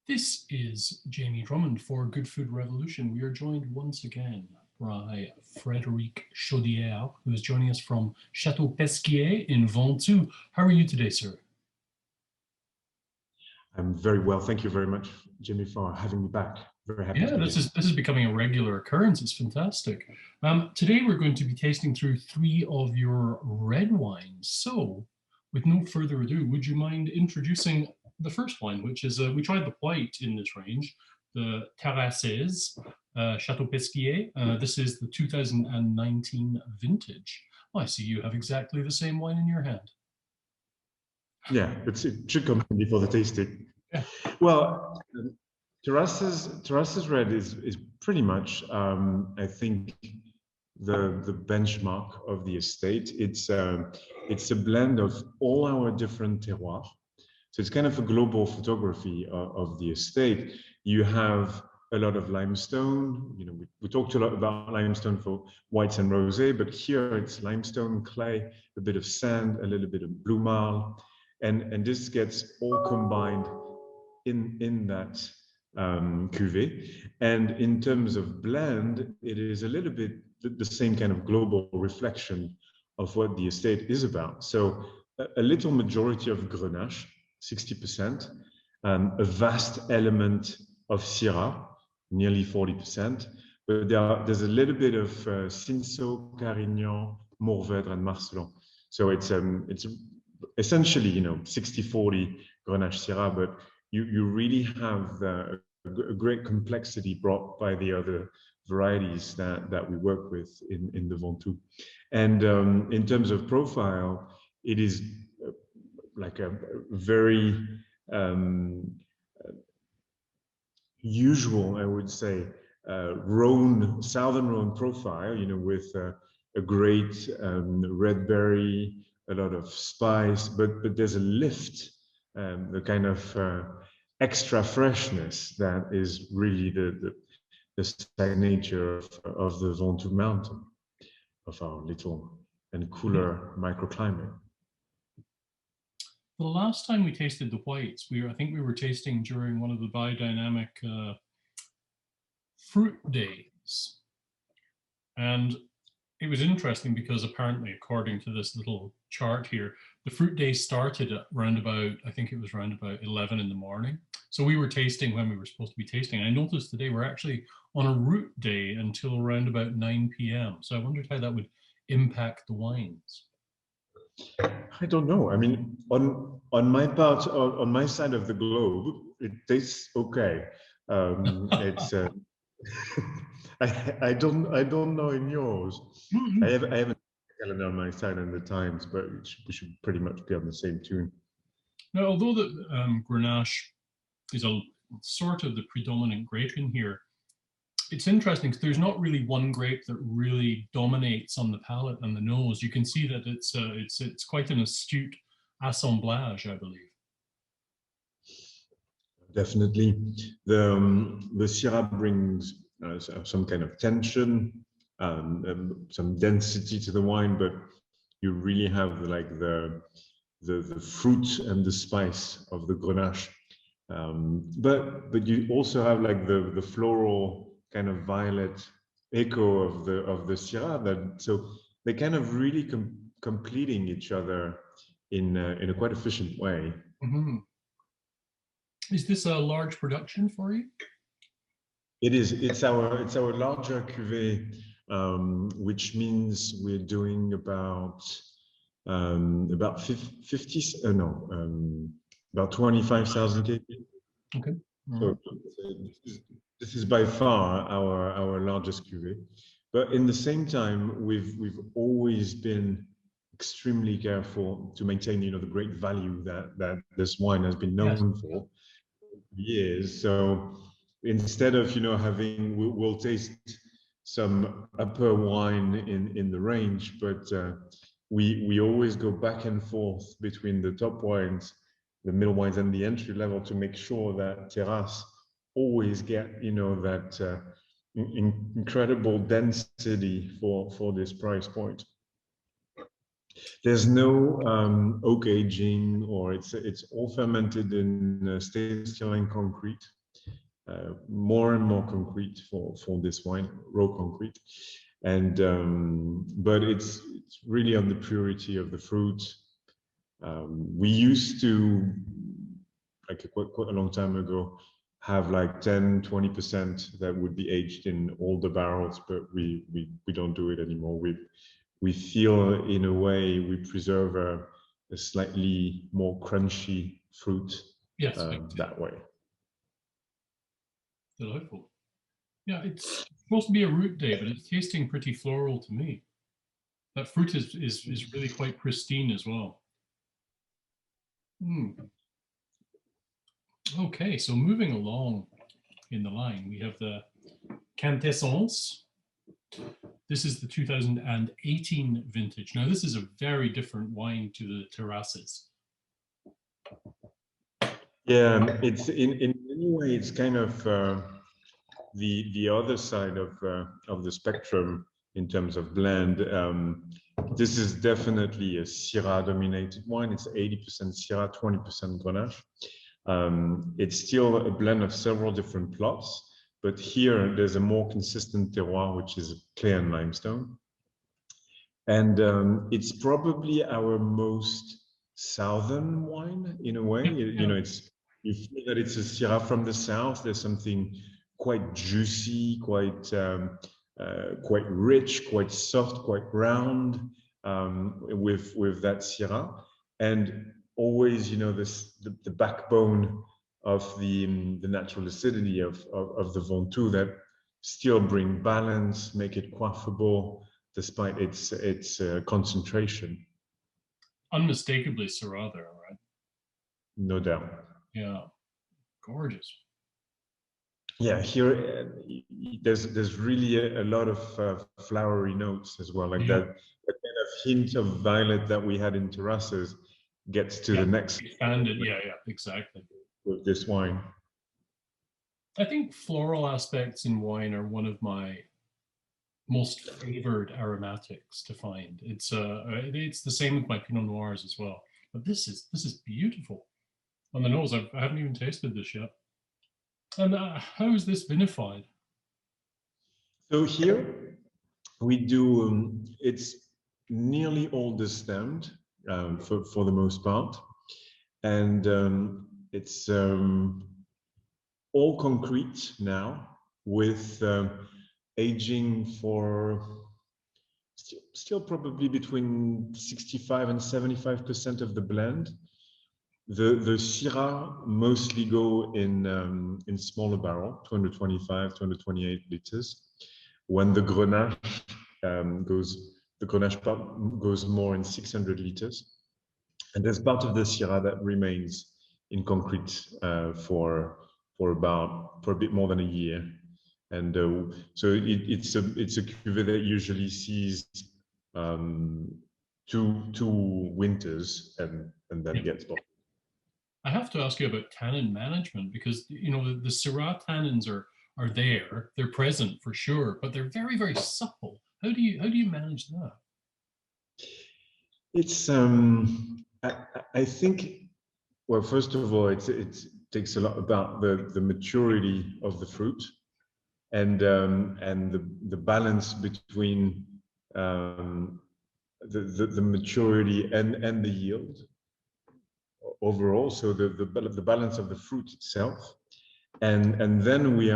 This is Jamie Drummond for Good Food Revolution. We are joined once again by Frédéric Chaudière, who is joining us from Château Pesquié in Ventoux. How are you today, sir? I'm very well. Thank you very much, Jimmy, for having me back. Very happy to be this here. is becoming a regular occurrence. It's fantastic. Today we're going to be tasting through 3 of your red wines. So, with no further ado, would you mind introducing the first wine, which is we tried the white in this range, the Terrasses, Château Pesquié. This is the 2019 vintage. Oh, I see you have exactly the same wine in your hand. Yeah, it should come before the tasting. Yeah. Well, Terrasses Red is pretty much, I think, the benchmark of the estate. It's a blend of all our different terroirs. So it's kind of a global photography of the estate. You have a lot of limestone. You know, we talked a lot about limestone for whites and rosé, but here it's limestone, clay, a bit of sand, a little bit of blue marl, and this gets all combined in that cuvée. And in terms of blend, it is a little bit the same kind of global reflection of what the estate is about. So a little majority of Grenache, 60%, a vast element of Syrah, nearly 40%, but there's a little bit of Cinsault, Carignan, Mourvèdre, and Marcelon. So it's essentially, 60-40 Grenache Syrah, but you really have a great complexity brought by the other varieties that we work with in the Ventoux. And in terms of profile, it is like a very usual, I would say, southern Rhone profile, with a great red berry, a lot of spice, but there's a lift, the kind of extra freshness that is really the signature of the Ventoux mountain, of our little and cooler microclimate. The last time we tasted the whites, I think we were tasting during one of the biodynamic fruit days. And it was interesting because apparently, according to this little chart here, the fruit day started at around about 11 in the morning. So we were tasting when we were supposed to be tasting. I noticed today we're actually on a root day until around about 9 p.m. So I wondered how that would impact the wines. I don't know. I mean, on my part, on my side of the globe, it tastes okay. It's I don't know in yours. I haven't a calendar on my side and the times, but we should pretty much be on the same tune. Now, although the Grenache is a sort of the predominant grape in here, it's interesting because there's not really one grape that really dominates on the palate and the nose. You can see that it's quite an astute assemblage, I believe. Definitely, the Syrah brings some kind of tension, some density to the wine, but you really have like the fruit and the spice of the Grenache. But you also have like the floral kind of violet echo of the Syrah, so they kind of really completing each other in a quite efficient way. Mm-hmm. Is this a large production for you? It is. It's our larger cuvée, which means we're doing about 25,000 kg. Okay. So this is by far our largest cuvée, but in the same time, we've always been extremely careful to maintain, the great value that this wine has been known for years. So instead of we'll taste some upper wine in the range, but we always go back and forth between the top wines, the middle wines, and the entry level to make sure that Terrasses always get that incredible density for this price point. There's no oak aging, or it's all fermented in stainless steel and concrete. More and more concrete for this wine, raw concrete, and but it's really on the purity of the fruit. We used to, like quite a long time ago, have like 10-20% that would be aged in older barrels, but we don't do it anymore. We feel, in a way, we preserve a slightly more crunchy fruit. Yes, that way. delightful. Yeah, it's supposed to be a root day, but it's tasting pretty floral to me. That fruit is really quite pristine as well. Mm. Okay, so moving along in the line, we have the Quintessence. This is the 2018 vintage. Now, this is a very different wine to the Terrasses. Yeah, it's in many ways it's kind of the other side of the spectrum in terms of blend. This is definitely a Syrah-dominated wine. It's 80% Syrah, 20% Grenache. It's still a blend of several different plots, but here there's a more consistent terroir, which is clay and limestone. And it's probably our most southern wine in a way. You know, you feel that it's a Syrah from the south. There's something quite juicy, quite rich, quite soft, quite round with that Syrah, and always, you know, the backbone of the natural acidity of the Ventoux that still bring balance, make it quaffable despite its concentration. Unmistakably Syrah there, right? No doubt. Yeah, gorgeous. Yeah, here there's really a lot of flowery notes as well, like that kind of hint of violet that we had in Terrasses gets to the next expanded. Yeah, exactly. With this wine, I think floral aspects in wine are one of my most favored aromatics to find. It's the same with my Pinot Noirs as well. But this is beautiful on the nose. I haven't even tasted this yet. And how is this vinified? So here we do, it's nearly all destemmed for the most part. And it's all concrete now with aging for still probably between 65 and 75% of the blend. The Syrah mostly go in smaller barrel, 225, 228 liters. When the Grenache part goes more in 600 liters. And there's part of the Syrah that remains in concrete for a bit more than a year. And so it's a cuvée that usually sees two winters and then gets bottled. I have to ask you about tannin management, because you know the Syrah tannins are there, they're present for sure, but they're very, very supple. How do you manage that? It's I think, well, first of all, it takes a lot about the maturity of the fruit and the balance between the maturity and the yield overall. So the balance of the fruit itself, and then we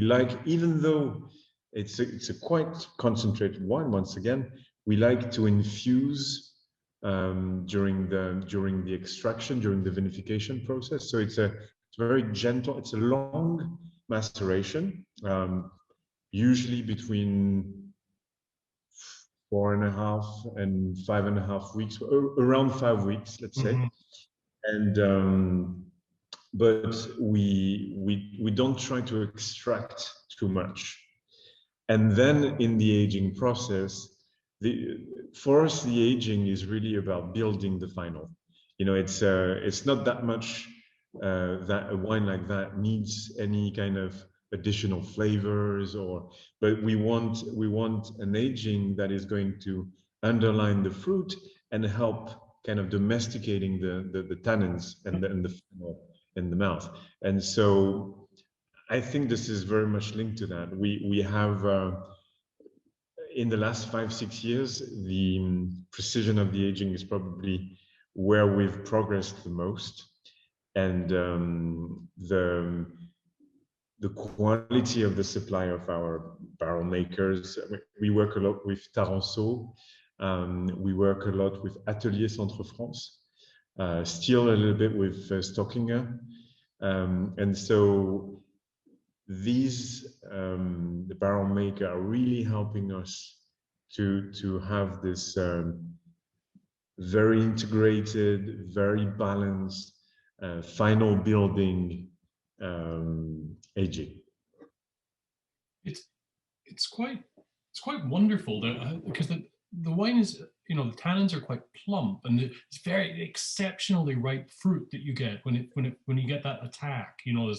like, even though it's a quite concentrated wine, once again, we like to infuse during the extraction, during the vinification process. So it's very gentle. It's a long maceration, usually between 4.5 and 5.5 weeks, around 5 weeks, let's say. And but we don't try to extract too much. And then in the aging process, for us, the aging is really about building the final. You know, it's not that much that a wine like that needs any kind of additional flavors, but we want an aging that is going to underline the fruit and help kind of domesticating the tannins and the phenol in the mouth. And so I think this is very much linked to that. We have in the last 5-6 years, the precision of the aging is probably where we've progressed the most, and the quality of the supply of our barrel makers. We work a lot with Terrasses. We work a lot with Atelier Centre France. Still a little bit with Stockinger, and so these the barrel maker are really helping us to have this very integrated, very balanced final building aging. It's quite wonderful because the wine is, you know, the tannins are quite plump, and it's very exceptionally ripe fruit that you get when you get that attack. You know,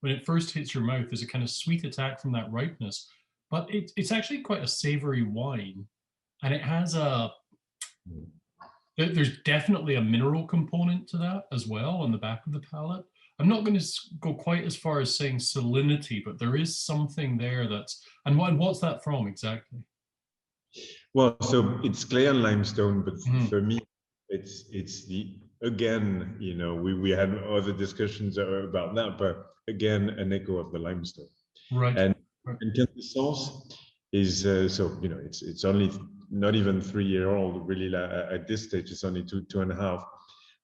when it first hits your mouth, there's a kind of sweet attack from that ripeness, but it's actually quite a savory wine, and it has there's definitely a mineral component to that as well on the back of the palate. I'm not going to go quite as far as saying salinity, but there is something there that's, and what's that from exactly? Well, so it's clay and limestone, but for me, it's the, again, you know, we had other discussions about that, but again, an echo of the limestone. Right. And Quintessence is so, you know, it's only not even 3-year-old really. At this stage, it's only 2.5,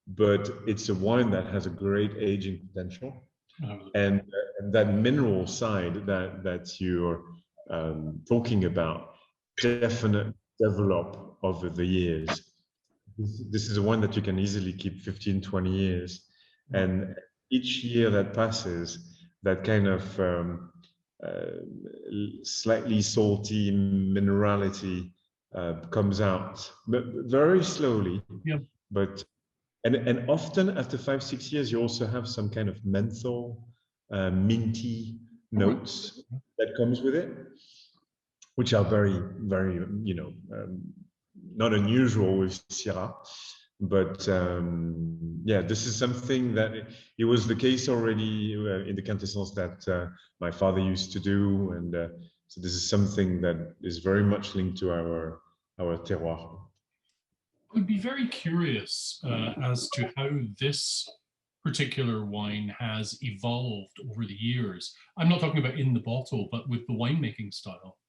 but it's a wine that has a great aging potential, and that mineral side that you're talking about definitely develop over the years. This is a one that you can easily keep 15-20 years, and each year that passes, that kind of slightly salty minerality comes out, but very slowly. Yeah. But and often after 5-6 years, you also have some kind of menthol, minty notes that comes with it, which are very, very, you know, not unusual with Syrah. But yeah, this is something that it was the case already in the Quintessence that my father used to do, and so this is something that is very much linked to our terroir. I would be very curious as to how this particular wine has evolved over the years. I'm not talking about in the bottle, but with the winemaking style.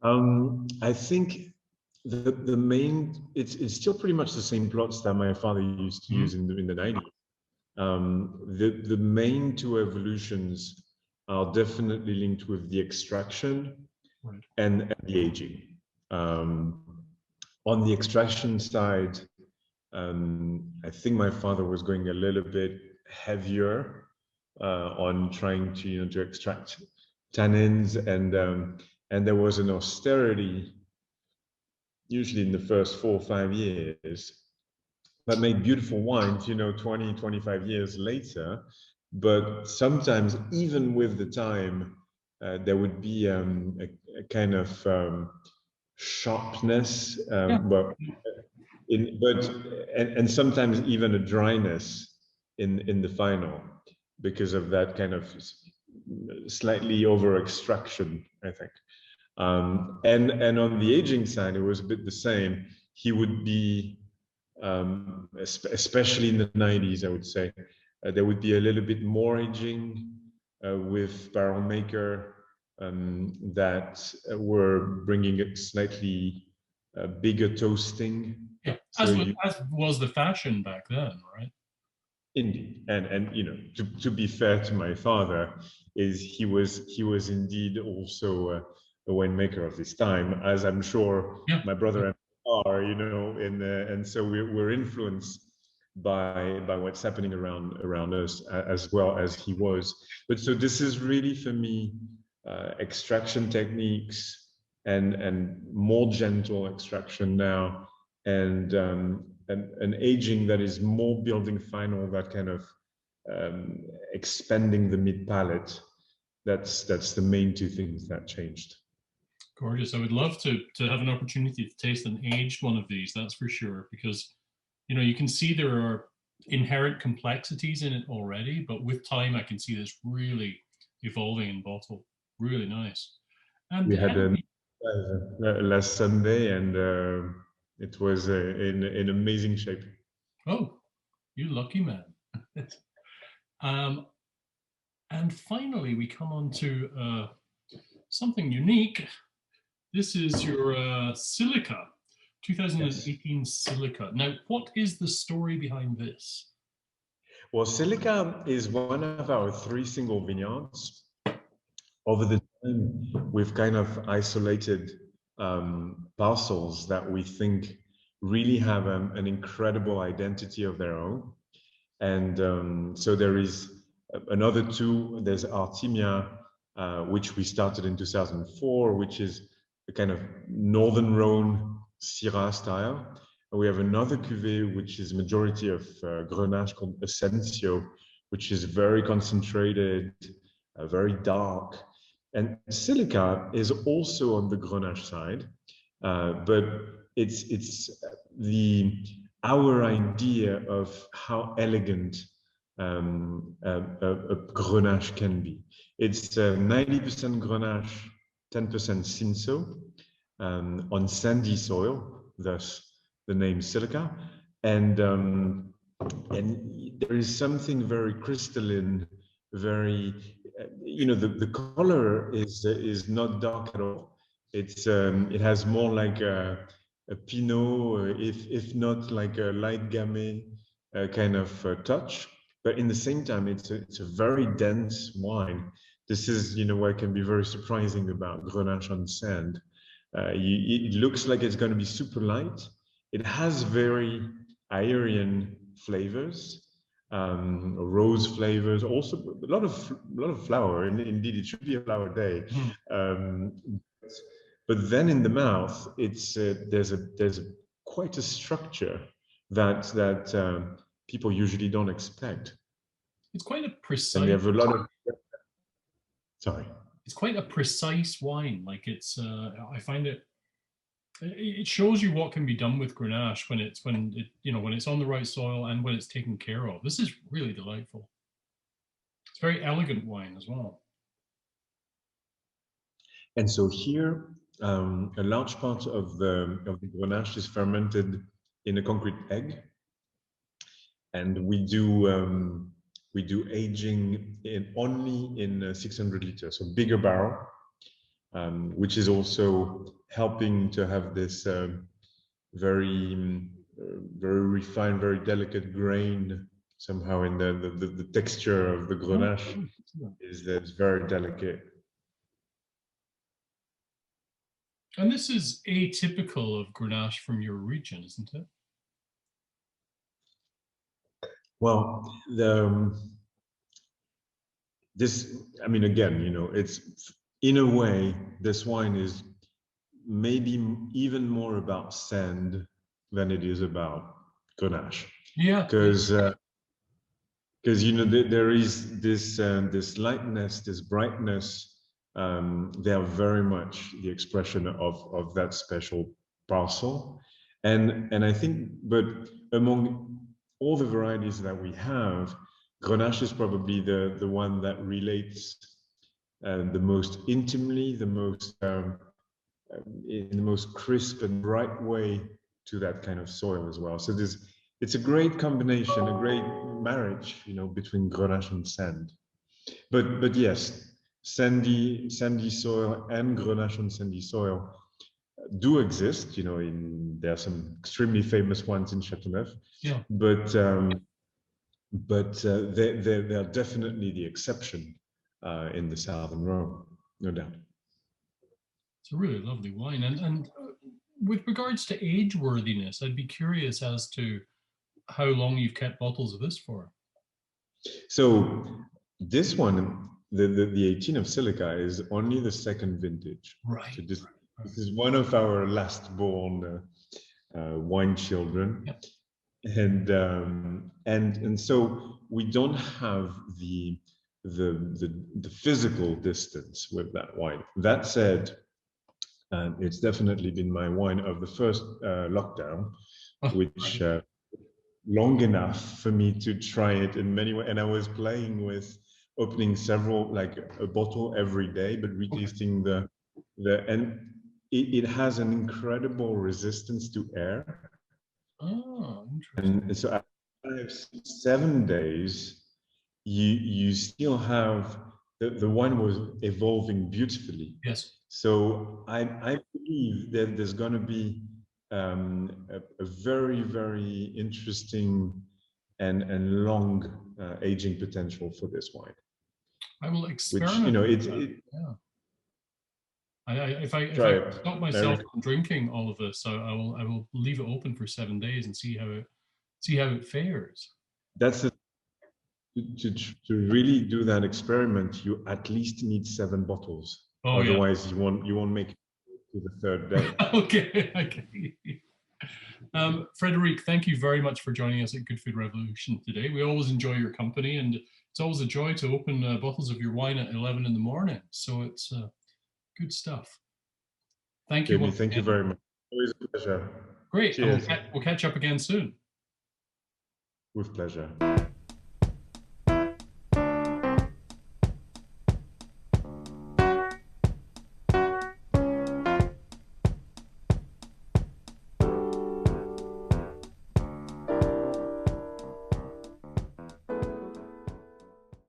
I think the main, it's still pretty much the same plots that my father used to use in the 90s. The main two evolutions are definitely linked with the extraction and the aging. On the extraction side, I think my father was going a little bit heavier on trying to, you know, to extract tannins, and there was an austerity usually in the first 4 or 5 years that made beautiful wines, you know, 20-25 years later. But sometimes even with the time, there would be a kind of sharpness, but sometimes even a dryness in the final because of that kind of slightly over extraction, I think. And on the aging side, it was a bit the same. He would be, especially in the 90s, I would say, there would be a little bit more aging with barrel maker that were bringing it slightly bigger toasting. Yeah, as was the fashion back then, right? Indeed, and you know, to be fair to my father, is he was indeed also a winemaker of his time, as I'm sure my brother and I are, you know, and so we're influenced by what's happening around us as well as he was. But so this is really for me extraction techniques and more gentle extraction now, and an aging that is more building final, that kind of expanding the mid palate. That's the main two things that changed. Gorgeous. I would love to have an opportunity to taste an aged one of these, that's for sure, because you can see there are inherent complexities in it already, but with time I can see this really evolving in bottle. Really nice. And We had last Sunday, and it was in amazing shape. oh, you lucky man. And finally, we come on to something unique. This is your Silica, 2018 Yes. Silica. Now, what is the story behind this? Well, Silica is one of our 3 single vineyards. Over the time, we've kind of isolated parcels that we think really have an incredible identity of their own. And so there is another 2. There's Artemia, which we started in 2004, which is a kind of Northern Rhone Syrah style. And we have another cuvée, which is majority of Grenache called Ascensio, which is very concentrated, very dark. And Silica is also on the Grenache side, but it's our idea of how elegant a Grenache can be. It's 90% Grenache, 10% Cinsault, on sandy soil, thus the name Silica. And there is something very crystalline, very, the color is not dark at all. It has more like a Pinot, if not like a light Gamay kind of touch. But in the same time, it's a very dense wine. This is, what can be very surprising about Grenache on sand. It looks like it's going to be super light. It has very Aryan flavors, rose flavors, also a lot of flower. And indeed, it should be a flower day. But then in the mouth, there's quite a structure that people usually don't expect. It's quite a precise. And they have a lot of. Sorry. It's quite a precise wine. Like I find it shows you what can be done with Grenache when it's on the right soil and when it's taken care of. This is really delightful. It's very elegant wine as well. And so here, a large part of the Grenache is fermented in a concrete egg, and we do aging only in 600 liters, so bigger barrel, which is also helping to have this very refined, very delicate grain somehow in the texture of the Grenache is very delicate. And this is atypical of Grenache from your region, isn't it? Well, again, it's in a way, this wine is maybe even more about sand than it is about Grenache. Yeah. Because there is this lightness, this brightness. They are very much the expression of that special parcel, and I think, but among all the varieties that we have, Grenache is probably the one that relates the most intimately, the most in the most crisp and bright way to that kind of soil as well. So it's a great combination, a great marriage, between Grenache and sand. But yes, sandy soil and Grenache on sandy soil do exist. There are some extremely famous ones in Châteauneuf. Yeah. But they are definitely the exception in the Southern Rhone, no doubt. It's a really lovely wine. And with regards to age worthiness, I'd be curious as to how long you've kept bottles of this for. So this one, the 18 of Silica, is only the second vintage. Right. So this is one of our last born wine children. Yep. And so we don't have the physical distance with that wine. That said, And it's definitely been my wine of the first lockdown, Oh, which right. long enough for me to try it in many ways. And I was playing with opening several, like a bottle every day, but Okay. retasting and it has an incredible resistance to air. Oh, interesting. And so after 7 days, you still have the wine was evolving beautifully. Yes. So I believe that there's going to be a very, very interesting and long aging potential for this wine. I will Which, experiment with that. it Yeah. If try I it, stop myself Eric. from drinking all of this, I will leave it open for 7 days and see how it fares. That's a, to really do that experiment. You at least need 7 bottles. Oh yeah. Otherwise, you won't make it to the 3rd day. Okay. Okay. Frédéric, thank you very much for joining us at Good Food Revolution today. We always enjoy your company, and it's always a joy to open bottles of your wine at 11 in the morning. So it's good stuff. Thank you Jamie, once thank you again. very much. Always a pleasure. Great. And Cheers. we'll catch up again soon. With pleasure.